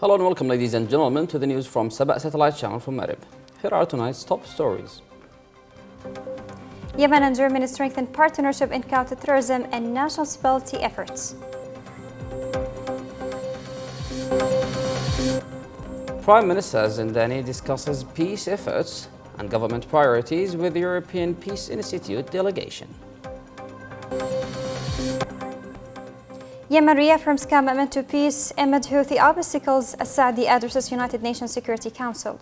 Hello and welcome, ladies and gentlemen, to the news from SABA satellite channel from Marib. Here are tonight's top stories. Yemen and Germany strengthen partnership in counter-terrorism and national stability efforts. Prime Minister Zindani discusses peace efforts and government priorities with the European Peace Institute delegation. Yemen reaffirms commitment to peace amid Houthi obstacles as Saudi addresses United Nations Security Council.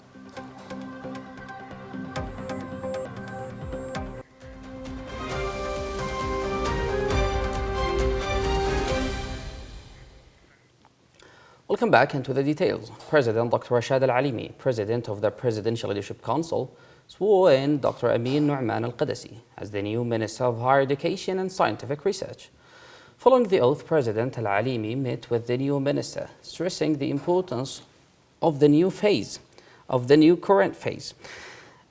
Welcome back into the details. President Dr. Rashad Al-Alimi, President of the Presidential Leadership Council, swore in Dr. Amin Nu'man Al-Qadasi as the new Minister of Higher Education and Scientific Research. Following the oath, President Al-Alimi met with the new minister, stressing the importance of the current phase,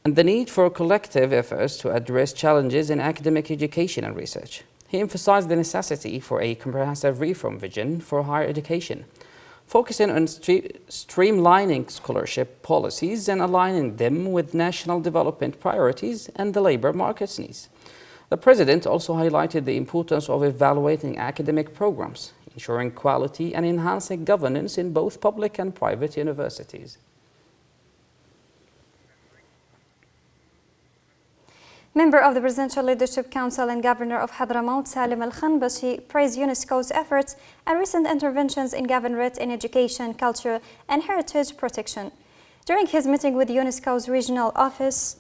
and the need for collective efforts to address challenges in academic education and research. He emphasized the necessity for a comprehensive reform vision for higher education, focusing on streamlining scholarship policies and aligning them with national development priorities and the labor market's needs. The President also highlighted the importance of evaluating academic programs, ensuring quality and enhancing governance in both public and private universities. Member of the Presidential Leadership Council and Governor of Hadramaut, Salim Al-Khanbashi, praised UNESCO's efforts and recent interventions in governorate in education, culture, and heritage protection. During his meeting with UNESCO's regional office,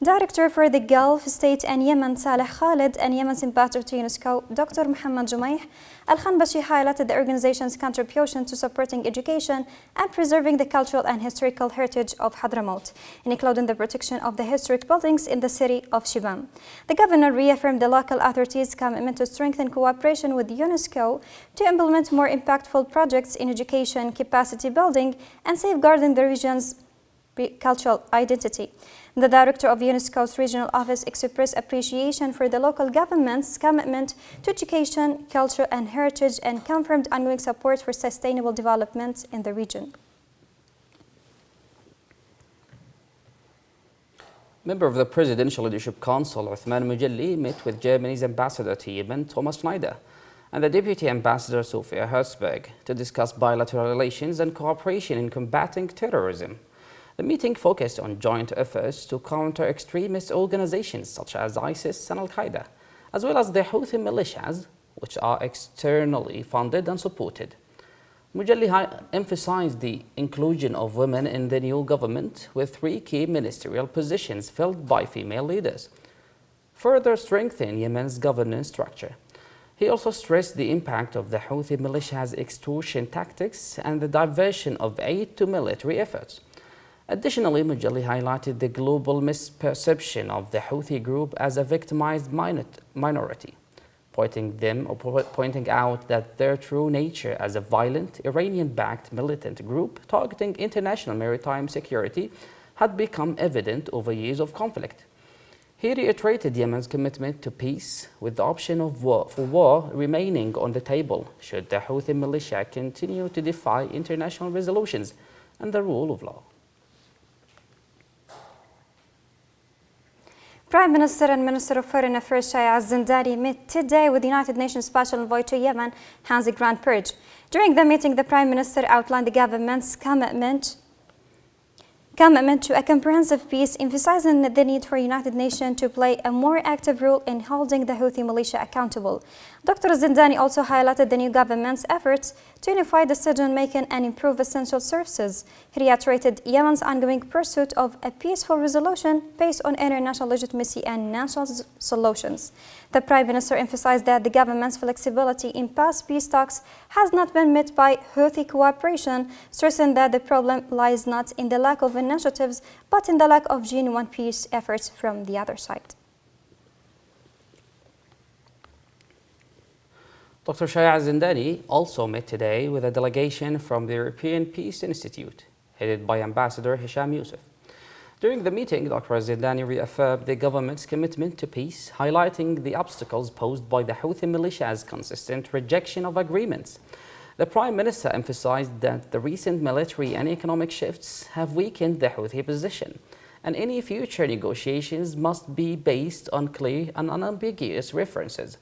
Director for the Gulf State and Yemen, Saleh Khalid, and Yemen's ambassador to UNESCO, Dr. Muhammad Jumaih, Al-Khanbashi highlighted the organization's contribution to supporting education and preserving the cultural and historical heritage of Hadramaut, including the protection of the historic buildings in the city of Shibam. The governor reaffirmed the local authorities' commitment to strengthen cooperation with UNESCO to implement more impactful projects in education, capacity building, and safeguarding the region's cultural identity. The director of UNESCO's regional office expressed appreciation for the local government's commitment to education, culture, and heritage, and confirmed ongoing support for sustainable development in the region. Member of the Presidential Leadership Council, Uthman Mujalli, met with Germany's ambassador to Yemen, Thomas Schneider, and the Deputy Ambassador, Sophia Herzberg, to discuss bilateral relations and cooperation in combating terrorism. The meeting focused on joint efforts to counter extremist organizations such as ISIS and Al-Qaeda, as well as the Houthi militias, which are externally funded and supported. Mujalli emphasized the inclusion of women in the new government, with 3 key ministerial positions filled by female leaders, further strengthening Yemen's governance structure. He also stressed the impact of the Houthi militias' extortion tactics and the diversion of aid to military efforts. Additionally, Mujalli highlighted the global misperception of the Houthi group as a victimized minority, pointing out that their true nature as a violent, Iranian-backed militant group targeting international maritime security had become evident over years of conflict. He reiterated Yemen's commitment to peace, with the option of war remaining on the table should the Houthi militia continue to defy international resolutions and the rule of law. Prime Minister and Minister of Foreign Affairs Shaya Zindani met today with the United Nations Special Envoy to Yemen, Hans Grandperge. During the meeting, the Prime Minister outlined the government's commitment to a comprehensive peace, emphasizing the need for the United Nations to play a more active role in holding the Houthi militia accountable. Dr. Zindani also highlighted the new government's efforts to unify decision-making and improve essential services. He reiterated Yemen's ongoing pursuit of a peaceful resolution based on international legitimacy and national solutions. The Prime Minister emphasized that the government's flexibility in past peace talks has not been met by Houthi cooperation, stressing that the problem lies not in the lack of initiatives, but in the lack of genuine peace efforts from the other side. Dr. Shaya Zindani also met today with a delegation from the European Peace Institute, headed by Ambassador Hisham Youssef. During the meeting, Dr. Zindani reaffirmed the government's commitment to peace, highlighting the obstacles posed by the Houthi militia's consistent rejection of agreements The Prime Minister emphasized that the recent military and economic shifts have weakened the Houthi position, and any future negotiations must be based on clear and unambiguous references,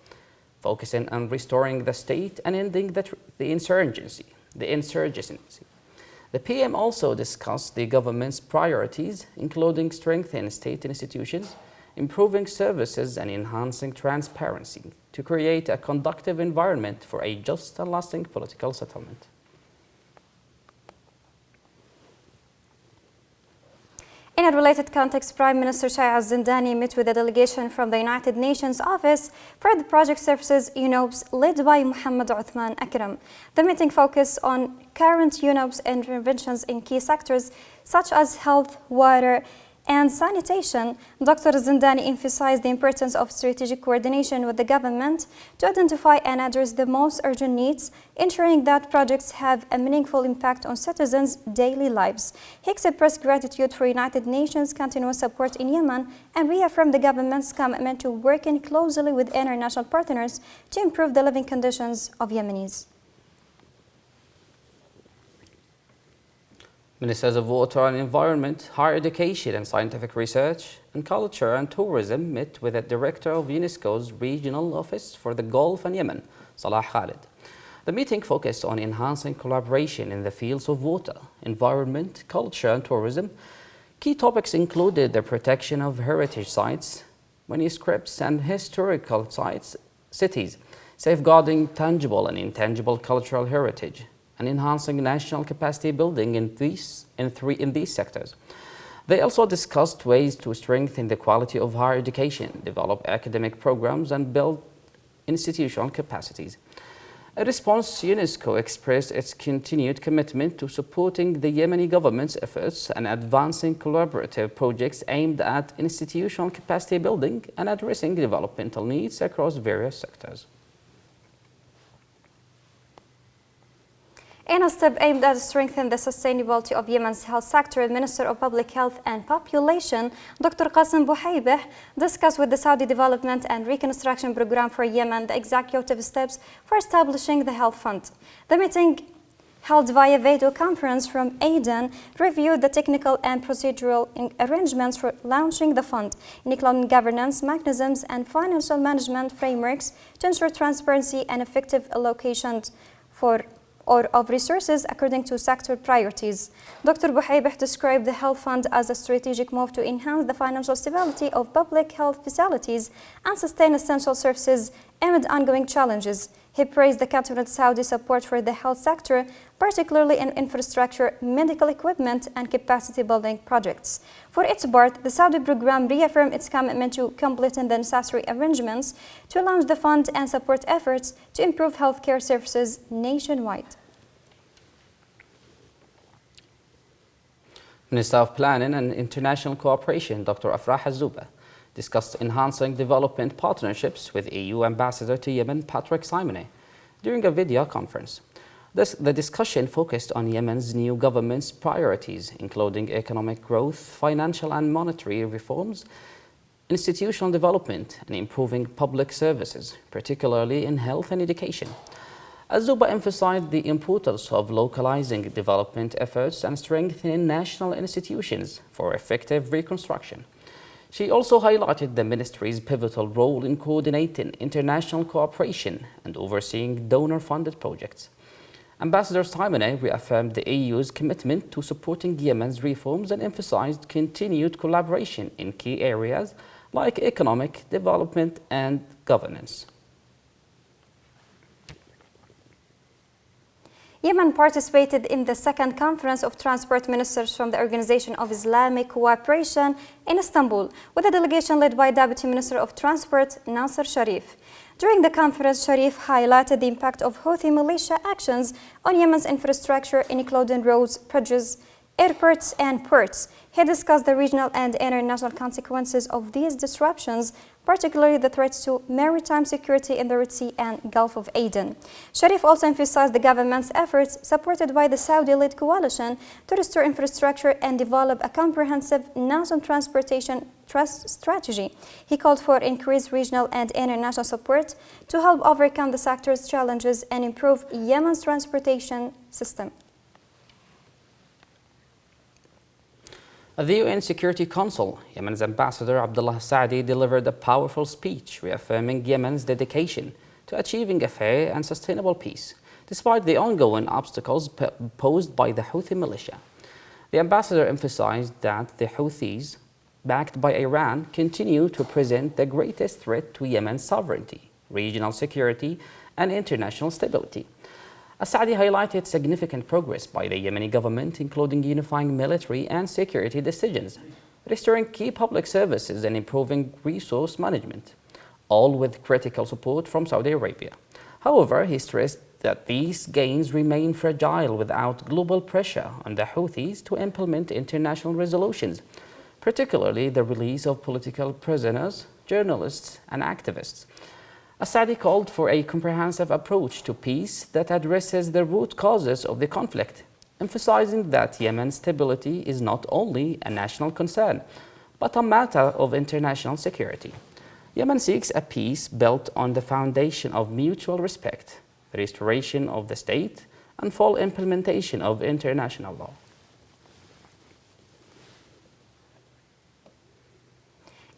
focusing on restoring the state and ending the insurgency. The PM also discussed the government's priorities, including strengthening state institutions, improving services and enhancing transparency to create a conducive environment for a just and lasting political settlement. In a related context, Prime Minister Shaya Zindani met with a delegation from the United Nations Office for the Project Services UNOPS led by Mohammed Uthman Akram. The meeting focused on current UNOPS interventions in key sectors such as health, water, and sanitation. Dr. Zindani emphasized the importance of strategic coordination with the government to identify and address the most urgent needs, ensuring that projects have a meaningful impact on citizens' daily lives. He expressed gratitude for United Nations' continuous support in Yemen and reaffirmed the government's commitment to working closely with international partners to improve the living conditions of Yemenis. Ministers of Water and Environment, Higher Education and Scientific Research, and Culture and Tourism met with the Director of UNESCO's Regional Office for the Gulf and Yemen, Salah Khalid. The meeting focused on enhancing collaboration in the fields of water, environment, culture and tourism. Key topics included the protection of heritage sites, manuscripts and historical cities, safeguarding tangible and intangible cultural heritage, and enhancing national capacity building in these sectors. They also discussed ways to strengthen the quality of higher education, develop academic programs, and build institutional capacities. In response, UNESCO expressed its continued commitment to supporting the Yemeni government's efforts and advancing collaborative projects aimed at institutional capacity building and addressing developmental needs across various sectors. In a step aimed at strengthening the sustainability of Yemen's health sector, Minister of Public Health and Population, Dr. Qasim Bouhaybeh, discussed with the Saudi Development and Reconstruction Program for Yemen the executive steps for establishing the health fund. The meeting, held via video conference from Aden, reviewed the technical and procedural arrangements for launching the fund, including governance mechanisms and financial management frameworks to ensure transparency and effective allocation of resources according to sector priorities. Dr. Bouhaybeh described the health fund as a strategic move to enhance the financial stability of public health facilities and sustain essential services amid ongoing challenges. He praised the continued Saudi support for the health sector, particularly in infrastructure, medical equipment, and capacity building projects. For its part, the Saudi program reaffirmed its commitment to completing the necessary arrangements to launch the fund and support efforts to improve healthcare services nationwide. Minister of Planning and International Cooperation, Dr. Afrah Azouba, discussed enhancing development partnerships with EU Ambassador to Yemen, Patrick Simonet, during a video conference. The discussion focused on Yemen's new government's priorities, including economic growth, financial and monetary reforms, institutional development, and improving public services, particularly in health and education. Azouba emphasized the importance of localizing development efforts and strengthening national institutions for effective reconstruction. She also highlighted the ministry's pivotal role in coordinating international cooperation and overseeing donor-funded projects. Ambassador Simonet reaffirmed the EU's commitment to supporting Yemen's reforms and emphasized continued collaboration in key areas like economic development and governance. Yemen participated in the second conference of transport ministers from the Organization of Islamic Cooperation in Istanbul, with a delegation led by Deputy Minister of Transport Nasser Sharif. During the conference, Sharif highlighted the impact of Houthi militia actions on Yemen's infrastructure, including roads, bridges, airports, and ports. He discussed the regional and international consequences of these disruptions, particularly the threats to maritime security in the Red Sea and Gulf of Aden. Sharif also emphasized the government's efforts, supported by the Saudi-led coalition, to restore infrastructure and develop a comprehensive national transportation strategy. He called for increased regional and international support to help overcome the sector's challenges and improve Yemen's transportation system. At the UN Security Council, Yemen's Ambassador Abdullah Saadi delivered a powerful speech reaffirming Yemen's dedication to achieving a fair and sustainable peace, despite the ongoing obstacles posed by the Houthi militia. The ambassador emphasized that the Houthis, backed by Iran, continue to present the greatest threat to Yemen's sovereignty, regional security, and international stability. Saadi highlighted significant progress by the Yemeni government, including unifying military and security decisions, restoring key public services, and improving resource management, all with critical support from Saudi Arabia. However, he stressed that these gains remain fragile without global pressure on the Houthis to implement international resolutions, particularly the release of political prisoners, journalists, and activists. Saadi called for a comprehensive approach to peace that addresses the root causes of the conflict, emphasizing that Yemen's stability is not only a national concern, but a matter of international security. Yemen seeks a peace built on the foundation of mutual respect, the restoration of the state, and full implementation of international law.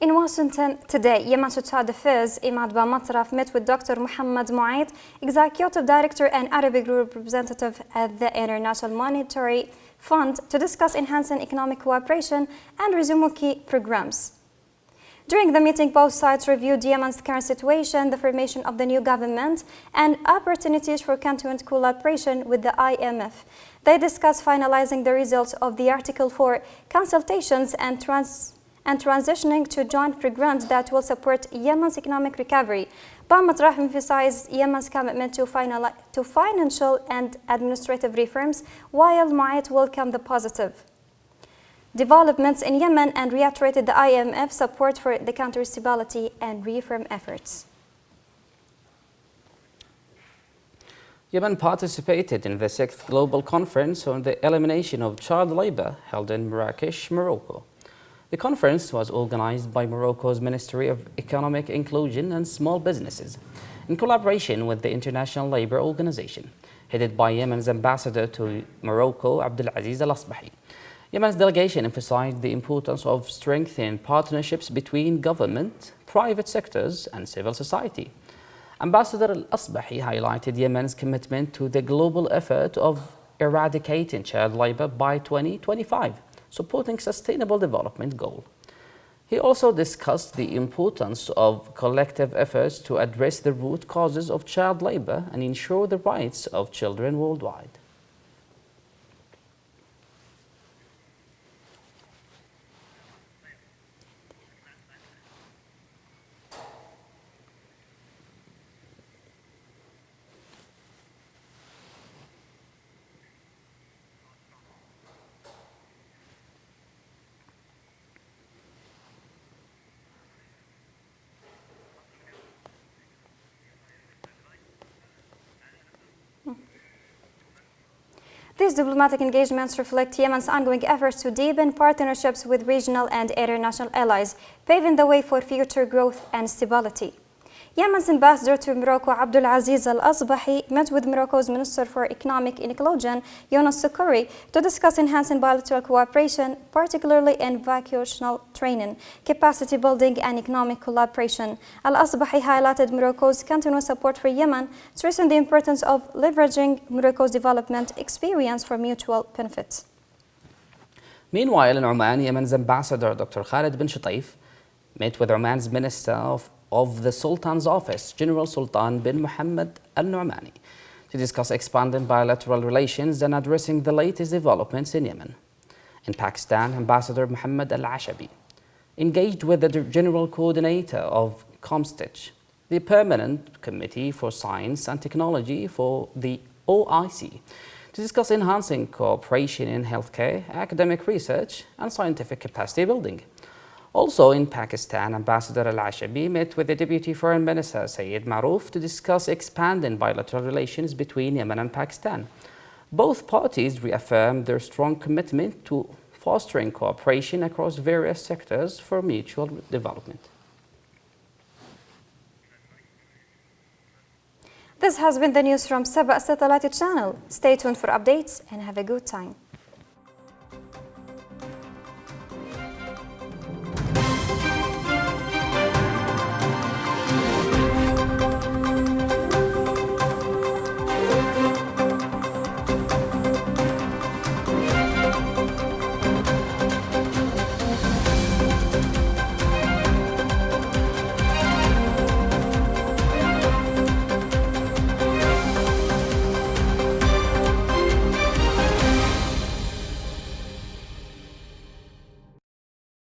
In Washington today, Yemen Shahid Affairs Imad Matraf met with Dr. Mohammed Muaid, Executive Director and Arabic Group Representative at the International Monetary Fund, to discuss enhancing economic cooperation and resuming key programs. During the meeting, both sides reviewed Yemen's current situation, the formation of the new government, and opportunities for continued collaboration with the IMF. They discussed finalizing the results of the Article 4 consultations and transitioning to joint programs that will support Yemen's economic recovery. Matraf emphasized Yemen's commitment to financial and administrative reforms, while Muaid welcomed the positive developments in Yemen and reiterated the IMF support for the country's stability and reform efforts. Yemen participated in the 6th Global Conference on the Elimination of Child Labor held in Marrakesh, Morocco. The conference was organized by Morocco's Ministry of Economic Inclusion and Small Businesses, in collaboration with the International Labour Organization, headed by Yemen's ambassador to Morocco, Abdulaziz Al-Asbahi. Yemen's delegation emphasized the importance of strengthening partnerships between government, private sectors, and civil society. Ambassador Al-Asbahi highlighted Yemen's commitment to the global effort of eradicating child labor by 2025, supporting sustainable development goal. He also discussed the importance of collective efforts to address the root causes of child labor and ensure the rights of children worldwide. These diplomatic engagements reflect Yemen's ongoing efforts to deepen partnerships with regional and international allies, paving the way for future growth and stability. Yemen's ambassador to Morocco, Abdulaziz Al-Asbahi, met with Morocco's Minister for Economic Inclusion, Younes Soukouri, to discuss enhancing bilateral cooperation, particularly in vocational training, capacity building, and economic collaboration. Al-Asbahi highlighted Morocco's continuous support for Yemen, stressing the importance of leveraging Morocco's development experience for mutual benefit. Meanwhile, in Oman, Yemen's ambassador, Dr. Khalid bin Shatif, met with Oman's Minister of the Sultan's Office, General Sultan bin Mohammed Al-Nu'mani, to discuss expanding bilateral relations and addressing the latest developments in Yemen. In Pakistan, Ambassador Mohammed Al-Ashabi engaged with the General Coordinator of COMSTECH, the Permanent Committee for Science and Technology for the OIC, to discuss enhancing cooperation in healthcare, academic research, and scientific capacity building. Also in Pakistan, Ambassador Al-Ashabi met with the Deputy Foreign Minister Sayyid Maroof to discuss expanding bilateral relations between Yemen and Pakistan. Both parties reaffirmed their strong commitment to fostering cooperation across various sectors for mutual development. This has been the news from SABA Satellite Channel. Stay tuned for updates and have a good time.